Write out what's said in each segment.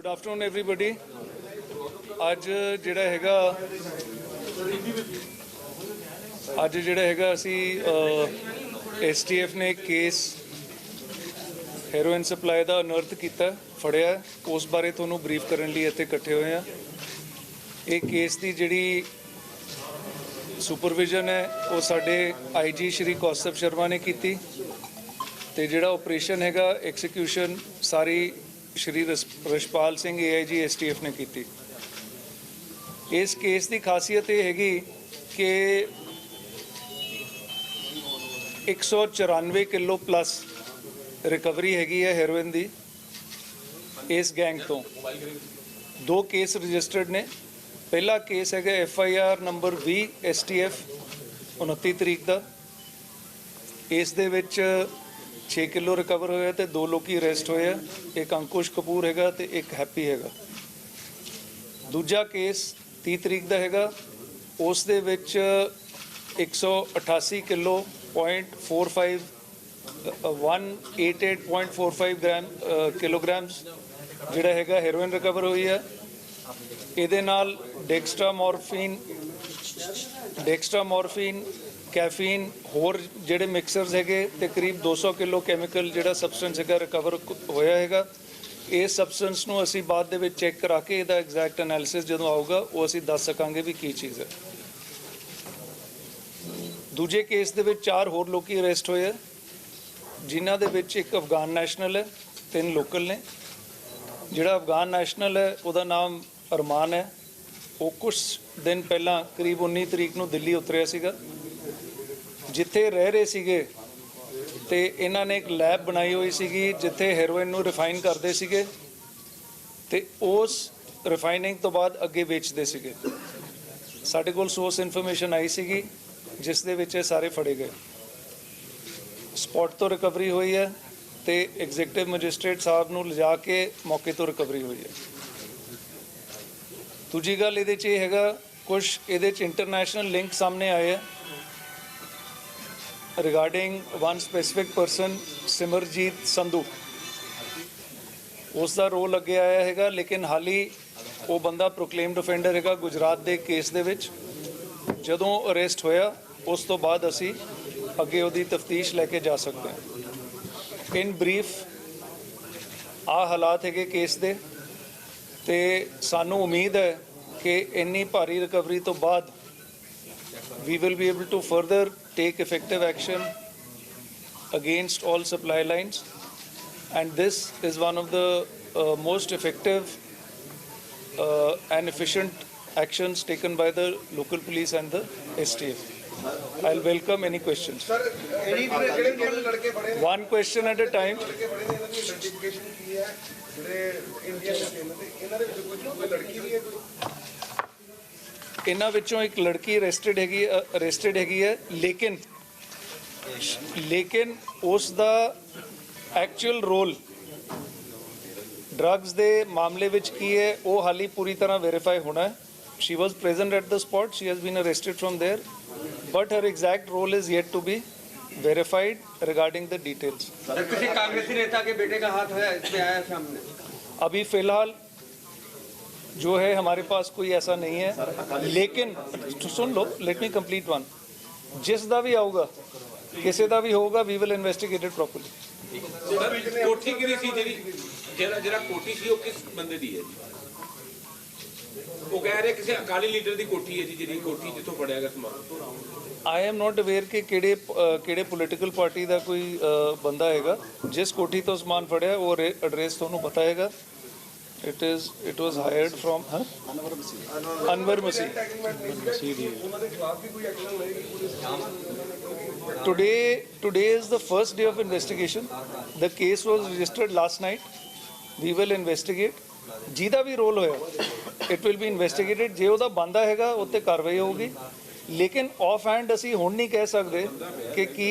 Good afternoon everybody. अज जिहड़ा हैगा असी STF ने एक केस हेरोइन सप्लाई का अनर्थ किया फड़िया, उस बारे तुहानूं ब्रीफ करने लिए इत्थे इकट्ठे होए हैं। एक केस की जिहड़ी सुपरविजन है वो साडे IG श्री कौस्तभ शर्मा ने की, ते जिहड़ा ऑपरेशन हैगा एक्सीक्यूशन सारी श्री रशपाल सिंह AIG STF ने की। इस केस की खासियत ये हैगी कि 194 किलो प्लस रिकवरी हैगी है हेरोइन दी इस गैंग तो। 2 केस रजिस्टर्ड ने। पहला केस है FIR नंबर 20 STF 29 तरीक का। इस दे विच 6 किलो रिकवर होया ते 2 लोग अरेस्ट होए। एक अंकुश कपूर हैगा ते एक हैप्पी हैगा। दूजा केस 30 तरीक का हैगा, उस दे विच 188 किलो 0.45 188.45 किलोग्राम्स जिहड़ा हैगा हेरोइन रिकवर हुई है। इहदे नाल डेक्सट्रामोरफिन कैफीन होर जिहड़े मिक्सरस हैगे ते करीब 200 किलो कैमिकल जिहड़ा सबसटेंस हैगा रिकवर होया हैगा। इस सबसटेंस नूं असीं बाद दे विच चैक करा के इहदा एग्जैक्ट एनालिसिस जदों आऊगा वो असीं दस सकांगे भी की चीज़ है। दूजे केस दे विच 4 होर लोग अरेस्ट होए, जिन्हां दे विच एक अफगान नैशनल है, 3 लोकल ने। जिहड़ा अफगान नैशनल है उहदा नाम अरमान है। वो कुछ दिन पहला करीब 19 तरीक नूं दिल्ली उतरिया सीगा, जिथे रह रहे सीगे ते इन्हां ने एक लैब बनाई हुई सीगी जिथे हेरोइन नूं रिफाइन करदे सीगे ते उस रिफाइनिंग तो बाद अगे बेचदे सीगे। साडे कोल सोर्स इन्फॉर्मेशन आई सीगी जिस दे विच सारे फड़े गए। स्पॉट तो रिकवरी हुई है ते एग्जीक्यूटिव मजिस्ट्रेट साहब नूं लिजा के मौके तो रिकवरी हुई है। दूजी गल इहदे च हैगा कुछ इहदे च इंटरनेशनल लिंक सामने आए हैं regarding one specific person Simarjeet Sandhu. उसका रोल अगे आया हैगा, लेकिन हाल ही वो बंदा प्रोक्लेम्ड ऑफेंडर हैगा गुजरात के केस दे विच। जदों अरेस्ट होया उस तो बाद असी अगे उहदी तफ्तीश लैके जा सकते हैं। इन ब्रीफ आ हालात हैगे केस दे ते सानू उम्मीद है कि इन्नी भारी रिकवरी तो बाद we will be able to further take effective action against all supply lines, and this is one of the most effective and efficient actions taken by the local police and the STF. I'll welcome any questions. One question at a time. इन्हां विचों एक लड़की arrested हैगी है, लेकिन उसका actual role drugs के मामले विच की है वो हाल ही पूरी तरह वेरीफाई होना है। She was present at the spot, she has been arrested from there, but her exact role is yet to be verified regarding the details. किसी कांग्रेसी नेता के बेटे का हाथ है इसमें आया सामने? अभी फिलहाल जो है हमारे पास कोई ऐसा नहीं है, लेकिन सुन लो, लेट मी कंप्लीट वन। जिस दा भी आऊगा किसी दा भी होगा, we will investigate it properly. कोठी गिरी सी ਜਿਹੜਾ ਕੋਠੀ ਸੀ ਉਹ ਕਿਸ ਬੰਦੇ ਦੀ ਹੈ ਜੀ? ਉਹ ਕਹਿ ਰਹੇ ਕਿਸੇ ਅਕਾਲੀ ਲੀਡਰ ਦੀ ਕੋਠੀ ਹੈ ਜੀ, ਜਿਹੜੀ ਕੋਠੀ ਜਿੱਥੋਂ ਫੜਿਆ ਗਿਆ ਸਮਾਨ। आई एम नॉट अवेयर कि ਕਿਹੜੇ ਪੋਲੀਟੀਕਲ ਪਾਰਟੀ ਦਾ ਕੋਈ ਬੰਦਾ ਹੈਗਾ। जिस कोठी तो समान फड़िया वो एड्रेस ਤੁਹਾਨੂੰ पता हैगा। It was hired from Anwar Masih. Today is the first day of investigation. The case was registered last night. We will investigate. ਜਿਹਦਾ ਵੀ ਰੋਲ ਹੋਇਆ it will be investigated. ਜੇ ਉਹਦਾ ਬੰਦਾ ਹੈਗਾ ਉੱਤੇ ਕਾਰਵਾਈ ਹੋਊਗੀ, ਲੇਕਿਨ ਆਫ ਹੈਂਡ ਅਸੀਂ ਹੁਣ ਨਹੀਂ ਕਹਿ ਸਕਦੇ ਕਿ ਕੀ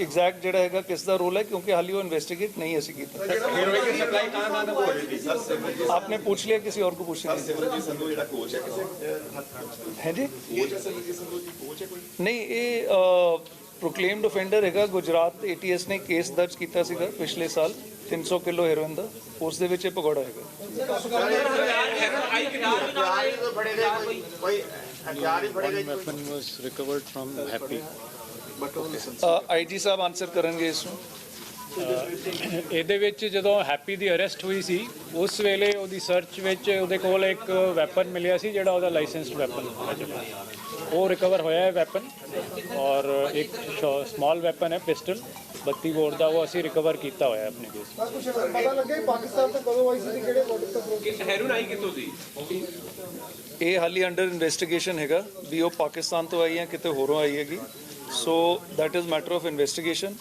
एग्जैक्ट ਜਿਹੜਾ ਹੈਗਾ ਕਿਸ ਦਾ ਰੋਲ है, क्योंकि हाल ही वो इन्वेस्टिगेट नहीं ऐसी की। आपने पूछ लिया, किसी और को पूछ लिया है जी? नहीं, ये ਪ੍ਰੋਕਲੇਮਡ ਆਫੈਂਡਰ ਹੈਗਾ ਗੁਜਰਾਤ ATS ਨੇ ਕੇਸ ਦਰਜ ਕੀਤਾ ਸੀਗਾ ਪਿਛਲੇ ਸਾਲ 300 ਕਿਲੋ ਹੈਰੋਇਨ ਦਾ, ਉਸ ਦੇ ਵਿੱਚ ਇਹ ਭਗੌੜਾ ਹੈਗਾ। weapon was recovered from Happy. IG Sahib answer ਕਰਨਗੇ ਇਸ ਨੂੰ। ਇਹਦੇ ਵਿੱਚ ਜਦੋਂ ਹੈਪੀ ਦੀ ਅਰੈਸਟ ਹੋਈ ਸੀ ਉਸ ਵੇਲੇ ਉਹਦੀ ਸਰਚ ਵਿੱਚ ਉਹਦੇ ਕੋਲ ਇੱਕ ਵੈਪਨ ਮਿਲਿਆ ਸੀ ਜਿਹੜਾ ਉਹਦਾ ਲਾਇਸੈਂਸਡ ਵੈਪਨ ਉਹ ਰਿਕਵਰ ਹੋਇਆ ਹੈ ਵੈਪਨ, ਔਰ ਇੱਕ ਸਮਾਲ ਵੈਪਨ ਹੈ ਪਿਸਟਲ 32 ਬੋਰ ਦਾ, ਉਹ ਅਸੀਂ ਰਿਕਵਰ ਕੀਤਾ ਹੋਇਆ ਆਪਣੇ ਕੇਸ। ਕੁਝ ਪਤਾ ਲੱਗਿਆ ਕਿ ਪਾਕਿਸਤਾਨ ਤੋਂ ਕਦੋਂ ਆਈ ਸੀ, ਕਿਹੜੇ ਬਾਰਡਰ ਤੋਂ? ਹੈਰੋਇਨ ਆਈ ਕਿੱਥੋਂ ਸੀ? ਇਹ ਹਾਲੀ ਅੰਡਰ ਇਨਵੈਸਟੀਗੇਸ਼ਨ ਹੈਗਾ ਵੀ ਉਹ ਪਾਕਿਸਤਾਨ ਤੋਂ ਆਈ ਹੈ ਕਿਤੇ ਹੋਰੋਂ ਆਈ ਹੈਗੀ, so that is matter of investigation.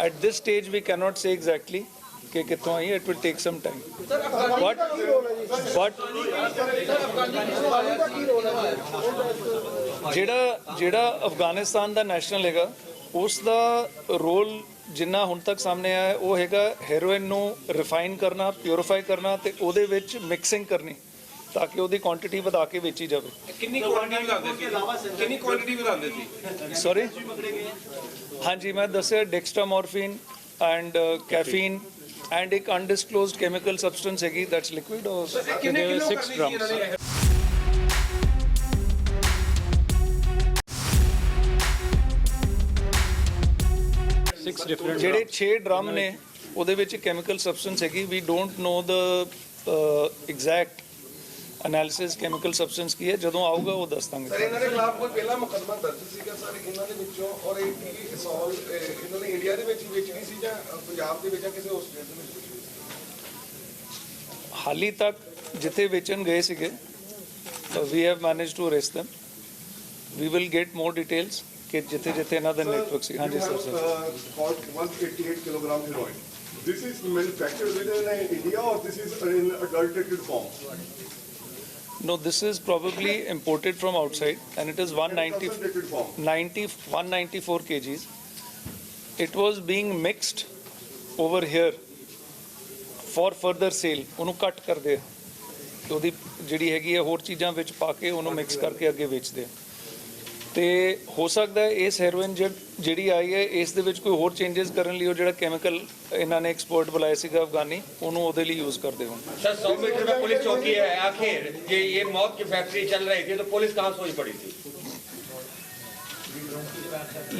At this stage we cannot say exactly ਕਿ ਕਿੱਥੋਂ ਆਈ, it will take some time but ਜਿਹੜਾ ਅਫਗਾਨਿਸਤਾਨ ਦਾ ਨੈਸ਼ਨਲ ਹੈਗਾ ਉਸ ਦਾ ਰੋਲ ਜਿੰਨਾ ਹੁਣ ਤੱਕ ਸਾਹਮਣੇ ਆਇਆ ਉਹ ਹੈਗਾ ਹੈਰੋਇਨ ਨੂੰ ਰਿਫਾਈਨ ਕਰਨਾ, ਪਿਉਰੀਫਾਈ ਕਰਨਾ ਤੇ ਉਹਦੇ ਵਿੱਚ ਮਿਕਸਿੰਗ ਕਰਨੀ ਤਾਂ ਕਿ ਉਹਦੀ ਕੁਆਂਟੀਟੀ ਵਧਾ ਕੇ ਵੇਚੀ ਜਾਵੇ। ਕਿੰਨੀ ਕੁਆਂਟੀਟੀ ਵਧਾਉਂਦੇ ਸੀ? ਸੌਰੀ, ਹਾਂਜੀ ਮੈਂ ਦੱਸਿਆ ਡੈਕਸਟਾਮੋਰਫਿਨ ਐਂਡ ਕੈਫੀਨ ਐਂਡ ਇੱਕ ਅਨਡਿਸਕਲੋਜ਼ਡ ਕੈਮੀਕਲ ਸਬਸਟੈਂਸ ਹੈਗੀ ਦੈਟਸ ਲਿਕੁਇਡ ਔਰ ਕਿੰਨੇ ਕਿਲੋ 6 grams. Six different ਜਿਹੜੇ 6 ਡਰਮ ਨੇ ਉਹਦੇ ਵਿੱਚ ਕੈਮੀਕਲ ਸਬਸਟੈਂਸ ਹੈਗੀ, we don't know the exact analysis chemical substance ਕੀ ਹੈ, ਜਦੋਂ ਆਊਗਾ ਉਹ ਦੱਸ ਦਾਂਗੇ। ਸਰ ਇਹਨਾਂ ਦੇ ਖਿਲਾਫ ਕੋਈ ਪਹਿਲਾ ਮੁਕੱਦਮਾ ਦਰਜ ਸੀਗਾ ਸਰ ਇਹਨਾਂ ਦੇ ਵਿੱਚੋਂ, ਔਰ ਇਹ ਕੀ ਅਸੌਲ ਇਹਨਾਂ ਨੇ ਇੰਡੀਆ ਦੇ ਵਿੱਚ ਹੀ ਵੇਚਣੀ ਸੀ ਜਾਂ ਪੰਜਾਬ ਦੇ ਵਿੱਚ ਜਾਂ ਕਿਸੇ ਹੋਰ ਸਟੇਟ ਦੇ ਵਿੱਚ? ਹਾਲੀ ਤੱਕ ਜਿੱਥੇ ਵੇਚਣ ਗਏ ਸੀਗੇ we have manage to arrest them, we will get more details ਕਿ ਜਿੱਥੇ ਜਿੱਥੇ ਇਹਨਾਂ ਦਾ ਨੈਟਵਰਕ ਸੀ। ਹਾਂਜੀ sir. caught 188 kilogram heroin. This is manufactured within India or this is in adulterated form? No, this is probably imported from outside and it is 194 kgs. It was being mixed over here for further sale. ਉਹਨੂੰ ਕੱਟ ਕਰਦੇ ਆ ਉਹਦੀ ਜਿਹੜੀ ਹੈਗੀ ਹੈ ਹੋਰ ਚੀਜ਼ਾਂ ਵਿੱਚ ਪਾ ਕੇ ਉਹਨੂੰ ਮਿਕਸ ਕਰਕੇ ਅੱਗੇ ਵੇਚਦੇ ਆ ਤੇ ਹੋ ਸਕਦਾ ਹੈ ਇਸ ਹੈਰੋਇਨ ਜਿਹੜੀ ਆਈ ਹੈ ਇਸ ਦੇ ਵਿੱਚ ਕੋਈ ਹੋਰ ਚੇਂਜਸ ਕਰਨ ਲਈ ਉਹ ਜਿਹੜਾ ਕੈਮੀਕਲ ਇਹਨਾਂ ਨੇ ਐਕਸਪੋਰਟ ਬੁਲਾਇਆ ਸੀਗਾ ਅਫਗਾਨੀ ਉਹਨੂੰ ਉਹਦੇ ਲਈ ਯੂਜ਼ ਕਰਦੇ ਹੋਣ। सर 100 मीटर में पुलिस चौकी है, आखिर ये मौत की फैक्ट्री चल रही थी तो पुलिस कहाँ सोई पड़ी थी?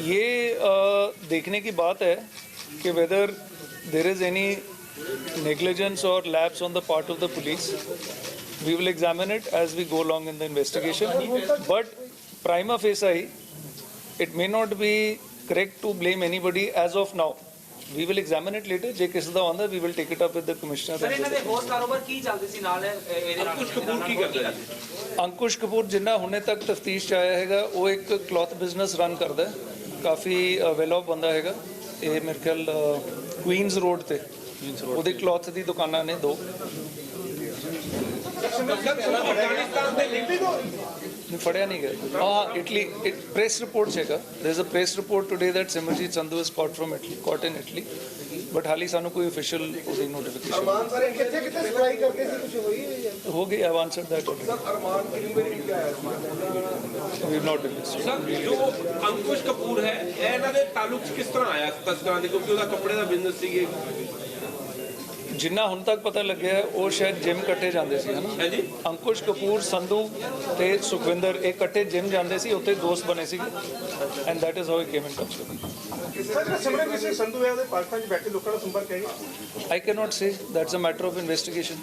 ये देखने की बात है कि whether there is any negligence or lapse on the part of the police. We will examine it as we go along in the investigation. But prima facie, it may not be correct to blame anybody as of now. We will examine it later. ਜੇ ਕਿਸੇ ਦਾ ਆਉਂਦਾ we will take it up with the commissioner. Sir ਇਹਨਾਂ ਦੇ ਹੋਰ ਕਾਰੋਬਾਰ ਕੀ ਚੱਲਦੇ ਸੀ ਨਾਲ ਇਹਦੇ ਨਾਲ? ਕੁਝ ਕਪੂਰ ਕੀ ਕਰਦਾ ਜੀ? ਅੰਕੁਸ਼ ਕਪੂਰ ਜਿੰਨਾ ਹੁਣੇ ਤੱਕ ਤਫਤੀਸ਼ 'ਚ ਆਇਆ ਹੈਗਾ ਉਹ ਇੱਕ ਕਲੌਥ ਬਿਜ਼ਨਸ ਰਨ ਕਰਦਾ ਹੈ, ਕਾਫੀ ਵੈਲ ਆਫ ਬੰਦਾ ਹੈਗਾ। ਇਹ ਮੇਰੇ ਖਿਆਲ ਕੁਈਨਸ ਰੋਡ ਤੇ ਉਹਦੀ ਕਲੌਥ ਦੀ ਦੁਕਾਨਾਂ ਨੇ 2। ਅਫਗਾਨਿਸਤਾਨ ਦੇ ਲਿੰਕ ਨਹੀਂ ਫੜਿਆ ਨਹੀਂ ਗਿਆ। ਹਾਂ ਇਟਲੀ ਪ੍ਰੈਸ ਰਿਪੋਰਟ ਹੈਗਾ, there is a press report today that Simarjit Sandhu is caught from Italy, caught in Italy, but ਹਾਲੀ ਸਾਨੂੰ ਕੋਈ ਅਫੀਸ਼ੀਅਲ ਉਹਦੀ ਨੋਟੀਫਿਕੇਸ਼ਨ ਅਰਮਾਨ ਸਰ ਕਿੱਥੇ ਕਿੱਥੇ ਸਪਲਾਈ ਕਰਦੇ ਸੀ, ਕੁਝ ਹੋਈ ਹੈ? ਹੋ ਗਈ। ਆਈਵ ਆਨਸਰਡ ਦੈਟ ਸਰ ਅਰਮਾਨ ਕਿੰਨੀ ਵਾਰ ਇੰਡੀਆ ਆਇਆ ਸੀ? ਵੀ ਨੋਟ ਡਿਸਕਸ। ਸਰ ਜੋ ਅੰਕੁਸ਼ ਕਪੂਰ ਹੈ ਇਹ ਇਹਨਾਂ ਦੇ ਤਾਲੁਕ 'ਚ ਕਿਸ ਤਰ੍ਹਾਂ ਆਇਆ ਤਸਕਰਾਂ ਦੇ, ਕਿਉਂਕਿ ਉਹਦਾ ਕੱਪੜੇ ਦਾ ਬਿਜ਼ਨਸ ਸੀਗੇ। ਜਿੰਨਾ ਹੁਣ ਤੱਕ ਪਤਾ ਲੱਗਿਆ ਹੈ, ਉਹ ਸ਼ਾਇਦ ਜਿਮ ਇਕੱਠੇ ਜਾਂਦੇ ਸੀ ਹਨਾ। ਹਾਂਜੀ ਅੰਕੁਸ਼ ਕਪੂਰ, ਸੰਧੂ ਤੇ ਸੁਖਵਿੰਦਰ ਇਹ ਇਕੱਠੇ ਜਿਮ ਜਾਂਦੇ ਸੀ, ਉੱਥੇ ਦੋਸਤ ਬਣੇ ਸੀਗੇ and that is how he came in touch with. Sir Simran Singh Sandhu ਹੈ ਉਹਦੇ ਪਾਕਿਸਤਾਨ 'ਚ ਬੈਠੇ ਲੋਕਾਂ ਦਾ ਸੰਪਰਕ ਹੈ? I cannot say. That's a matter of investigation.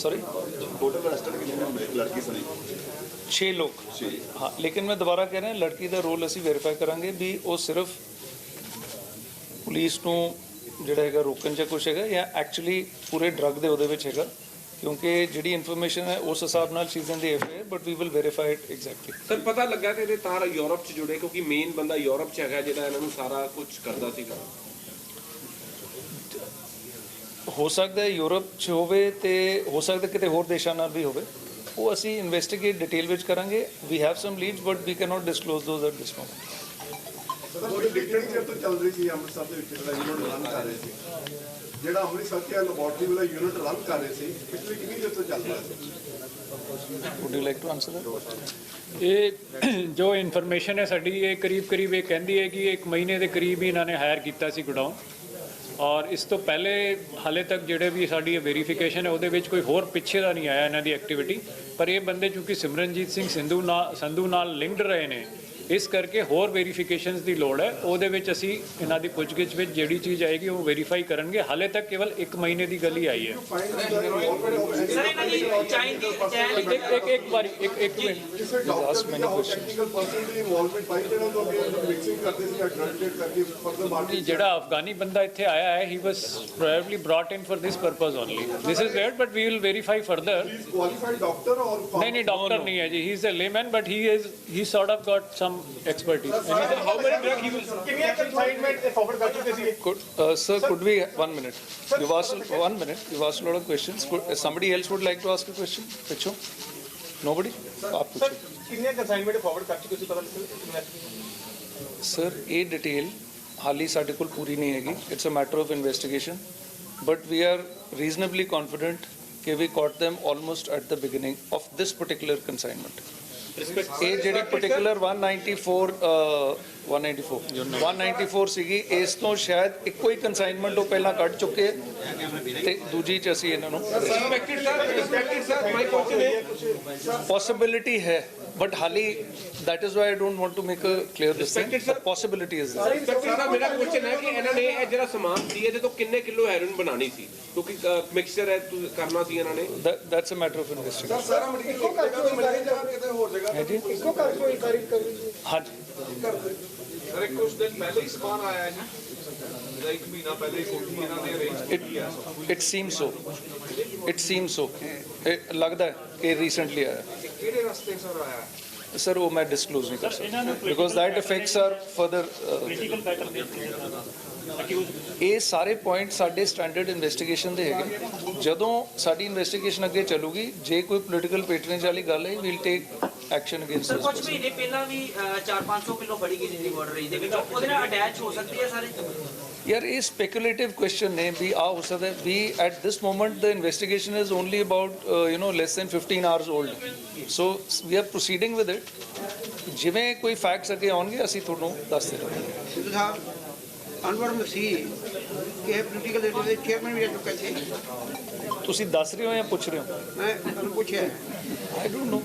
Sorry? 6 ਲੋਕ। हाँ, लेकिन मैं दोबारा कह रहा लड़की का रोल ਅਸੀਂ ਵੈਰੀਫਾਈ ਕਰਾਂਗੇ ਵੀ ਉਹ ਸਿਰਫ ਪੁਲਿਸ ਨੂੰ ਜਿਹੜਾ ਹੈਗਾ ਰੋਕਣ 'ਚ ਕੁਛ ਹੈਗਾ ਜਾਂ ਐਕਚੁਅਲੀ ਪੂਰੇ ਡਰੱਗ ਦੇ ਉਹਦੇ ਵਿੱਚ ਹੈਗਾ, ਕਿਉਂਕਿ ਜਿਹੜੀ ਇਨਫੋਰਮੇਸ਼ਨ ਹੈ ਉਸ ਹਿਸਾਬ ਨਾਲ ਚੀਜ਼ਾਂ ਦੀ FIR, but we will verify it exactly. Sir ਪਤਾ ਲੱਗਾ ਕਿ ਇਹਦੇ ਤਾਰ ਯੂਰਪ 'ਚ ਜੁੜੇ, ਕਿਉਂਕਿ ਮੇਨ ਬੰਦਾ ਯੂਰਪ 'ਚ ਹੈਗਾ ਜਿਹੜਾ ਇਹਨਾਂ ਨੂੰ ਸਾਰਾ ਕੁਝ ਕਰਦਾ ਸੀਗਾ। ਹੋ ਸਕਦਾ ਹੈ ਯੂਰਪ 'ਚ ਹੋਵੇ ਤੇ ਹੋ ਸਕਦਾ ਕਿਤੇ ਹੋਰ ਦੇਸ਼ਾਂ ਨਾਲ ਵੀ ਹੋਵੇ, ਉਹ ਅਸੀਂ ਇਨਵੈਸਟੀਗੇਟ ਡਿਟੇਲ ਵਿੱਚ ਕਰਾਂਗੇ। We have some leads but we cannot disclose those at this moment. ਬੜੀ ਡਿਕਟੇਟਰ ਚਿਰ ਤੋਂ ਚੱਲ ਰਹੀ ਸੀ ਅੰਮ੍ਰਿਤਸਰ ਦੇ ਵਿੱਚ ਜਿਹੜਾ ਯੂਨਿਟ ਰਨ ਕਰ ਰਹੇ ਸੀ, ਜਿਹੜਾ ਅੰਮ੍ਰਿਤਸਰ ਕੇ ਲੈਬੋਰਟਰੀ ਵਾਲਾ ਯੂਨਿਟ ਰਨ ਕਰ ਰਹੇ ਸੀ, ਪਿਛਲੇ ਕਿੰਨੀ ਦੇਰ ਤੋਂ ਚੱਲ ਰਿਹਾ ਸੀ? Would you like to answer that? ਇਹ ਜੋ ਇਨਫੋਰਮੇਸ਼ਨ ਹੈ ਸਾਡੀ, ਇਹ ਕਰੀਬ ਇਹ ਕਹਿੰਦੀ ਹੈ ਕਿ 1 ਮਹੀਨੇ ਦੇ ਕਰੀਬ ਹੀ ਇਹਨਾਂ ਨੇ ਹਾਇਰ ਕੀਤਾ ਸੀ ਗੋਡਾਊਨ, ਔਰ ਇਸ ਤੋਂ ਪਹਿਲੇ ਹਾਲੇ ਤੱਕ ਜਿਹੜੇ ਵੀ ਸਾਡੀ ਵੈਰੀਫਿਕੇਸ਼ਨ ਹੈ ਉਹਦੇ ਵਿੱਚ ਕੋਈ ਹੋਰ ਪਿੱਛੇ ਦਾ ਨਹੀਂ ਆਇਆ ਇਹਨਾਂ ਦੀ ਐਕਟੀਵਿਟੀ। ਪਰ ਇਹ ਬੰਦੇ ਚੂੰਕਿ ਸਿਮਰਨਜੀਤ ਸਿੰਘ ਸੰਧੂ ਨਾਲ ਲਿੰਕਡ ਰਹੇ ਨੇ, ਇਸ ਕਰਕੇ ਹੋਰ ਵੈਰੀਫਿਕੇਸ਼ਨਸ ਦੀ ਲੋੜ ਹੈ। ਉਹਦੇ ਵਿੱਚ ਅਸੀਂ ਇਹਨਾਂ ਦੀ ਪੁੱਛਗਿੱਛ ਵਿੱਚ ਜਿਹੜੀ ਚੀਜ਼ ਆਏਗੀ ਉਹ ਵੈਰੀਫਾਈ ਕਰਨਗੇ। ਹਾਲੇ ਤੱਕ ਕੇਵਲ 1 ਮਹੀਨੇ ਦੀ ਗੱਲ ਹੀ ਆਈ ਹੈ। ਸਰ ਇਹਨਾਂ ਦੀ ਚਾਈਨ ਦੀ ਇੱਕ ਵਾਰੀ ਇੱਕ ਮਿੰਟ। ਕਿਸੇ ਡਾਕਟਰ ਜਾਂ ਟੈਕਨੀਕਲ ਪਰਸਨ ਦੀ ਇਨਵੋਲਵਮੈਂਟ ਪਾਈ ਜਿਹੜਾ ਤੋਂ ਮਿਕਸਿੰਗ ਕਰਦੇ ਸੀ, ਐਡਲਟਰੇਟ ਕਰਕੇ ਫਰਦਰ ਮਾਰਕੀਟ। ਜਿਹੜਾ ਅਫਗਾਨੀ ਬੰਦਾ ਇੱਥੇ ਆਇਆ ਹੈ, ਹੀ ਵਾਸ probably brought in for this purpose only. This is weird, but we will verify further. Qualified doctor ਔਰ ਨਹੀਂ ਡਾਕਟਰ ਨਹੀਂ ਹੈ ਜੀ, he is a layman, but he sort of got some expertise. How many drug he will ਕਿੰਨੀਆਂ consignment forward ਕਰ ਚੁੱਕੇ ਸੀ? Sir, could we 1 minute? You've asked 1 minute. You've asked a lot of questions. Somebody else would like to ask a question? Pichu? Nobody? आप पूछो. ਕਿੰਨੀਆਂ consignment forward ਕਰ ਚੁੱਕੇ ਸੀ ਪਤਾ ਲੱਗਿਆ? Sir, ਇਹ ਡਿਟੇਲ ਹਾਲੀ ਸਾਡੇ ਕੋਲ ਪੂਰੀ ਨਹੀਂ ਹੈਗੀ. It's a matter of investigation. But we are reasonably confident ਕਿ we caught them almost at the beginning of this particular consignment. ਇਹ ਜਿਹੜੀ particular 194 ਸੀਗੀ, ਇਸ ਤੋਂ ਸ਼ਾਇਦ ਇੱਕੋ ਹੀ consignment ਉਹ ਪਹਿਲਾਂ ਕੱਢ ਚੁੱਕੇ ਤੇ ਦੂਜੀ ਚ ਅਸੀਂ ਇਹਨਾਂ ਨੂੰ ਰਿਸਪੈਕਟਡ ਸਰ ਮਾਈ ਕੁਐਸਚਨ ਹੈ possibility ਹੈ, but ਹਾਲੀ that is why I don't want to make a clear this thing. Respected, sir. The possibility is there. Respected sir ਮੇਰਾ ਕੁਐਸਚਨ ਹੈ ਕਿ ਇਹਨਾਂ ਨੇ ਇਹ ਜਿਹੜਾ ਸਮਾਨ ਸੀ ਇਹਦੇ ਤੋਂ ਕਿੰਨੇ ਕਿਲੋ ਹੈਰੋਇਨ ਬਣਾਣੀ ਸੀ? ਕਿਉਂਕਿ ਮਿਕਸਚਰ ਹੈ ਕਰਨਾ ਸੀ ਇਹਨਾਂ ਨੇ। That's a matter of investigation. ਸਾਰਾ ਮਟੀਰੀਅਲ ਇੱਕੋ ਕਰਕੇ ਬਣਾਇਆ ਜਾਂ ਕਿਤੇ ਹੋਰ ਜਗ੍ਹਾ ਹੈ ਜੀ ਇੱਕੋ ਕਰਕੇ ਹੀ ਕਾਰੀ ਹਾਂਜੀ ਸਰ ਇੱਕ ਕੁਝ ਦਿਨ ਪਹਿਲੇ ਹੀ ਸਮਾਨ ਆਇਆ ਜੀ, ਜਿਹੜਾ 1 ਮਹੀਨਾ ਪਹਿਲੇ ਹੀ ਕੋਠੀ ਇਹਨਾਂ ਨੇ ਅਰੇਂਜ it seems so ਇਹ ਲੱਗਦਾ ਹੈ ਕਿ recently ਆਇਆ। ਕਿਹੜੇ ਰਸਤੇ ਸਰ ਆਇਆ? ਸਰ ਉਹ ਮੈਂ ਡਿਸਕਲੋਜ਼ ਨਹੀਂ ਕਰ ਸਕਦਾ because that affects our further ਇਹ ਸਾਰੇ ਪੁਆਇੰਟ ਸਾਡੇ ਸਟੈਂਡਰਡ ਇਨਵੈਸਟੀਗੇਸ਼ਨ ਦੇ ਹੈਗੇ। ਜਦੋਂ ਸਾਡੀ ਇਨਵੈਸਟੀਗੇਸ਼ਨ ਅੱਗੇ ਚੱਲੂਗੀ, ਜੇ ਕੋਈ ਪੋਲੀਟੀਕਲ ਪੈਟਰਨੇਜ ਵਾਲੀ ਗੱਲ ਹੈ, we'll take action against sir ਕੁਝ ਮਹੀਨੇ ਪਹਿਲਾਂ ਵੀ 400-500 ਕਿਲੋ ਫੜੀ ਗਈ ਸੀ ਬਾਰਡਰ ਰੇਂਜ ਦੇ ਵਿੱਚ, ਉਹਦੇ ਨਾਲ ਅਟੈਚ ਹੋ ਸਕਦੀ ਹੈ ਸਾਰੇ? ਯਾਰ ਇਹ ਸਪੈਕੂਲੇਟਿਵ ਕੁਐਸਚਨ ਨੇ ਵੀ ਆ ਹੋ ਸਕਦਾ ਵੀ at this moment the investigation is only about less than 15 hours old, so we are proceeding with it. ਜਿਵੇਂ ਕੋਈ ਫੈਕਟਸ ਅੱਗੇ ਆਉਣਗੇ ਅਸੀਂ ਤੁਹਾਨੂੰ ਦੱਸਦੇ ਰਹਾਂਗੇ। ਸਿੱਧੂ ਸਾਹਿਬ ਅਨਵਰ ਮਸੀਹ ਕਿ ਪੋਲੀਟੀਕਲ ਲੀਡਰ ਦੇ ਚੇਅਰਮੈਨ ਵੀ ਰਹਿ ਚੁੱਕੇ ਸੀ। ਤੁਸੀਂ ਦੱਸ ਰਹੇ ਹੋ ਜਾਂ ਪੁੱਛ ਰਹੇ ਹੋ? ਮੈਂ ਤੁਹਾਨੂੰ ਪੁੱਛਿਆ I don't know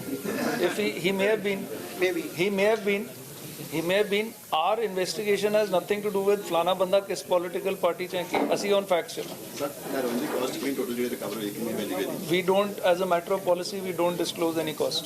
if he may have been. Maybe He may have been. Our investigation has nothing to do with ਫਲਾਣਾ ਬੰਦਾ ਕਿਸ political party ਚ ਹੈ ਕਿ ਅਸੀਂ on facts ਚੱਲਣਾ। Sir, heroin ਦੀ cost ਕਿੰਨੀ total ਜਿਹੜੀ recover ਹੋਈ ਕਿੰਨੀ ਮਿਲੀ ਗਈ? We don't, as a matter of policy, we don't disclose any cost.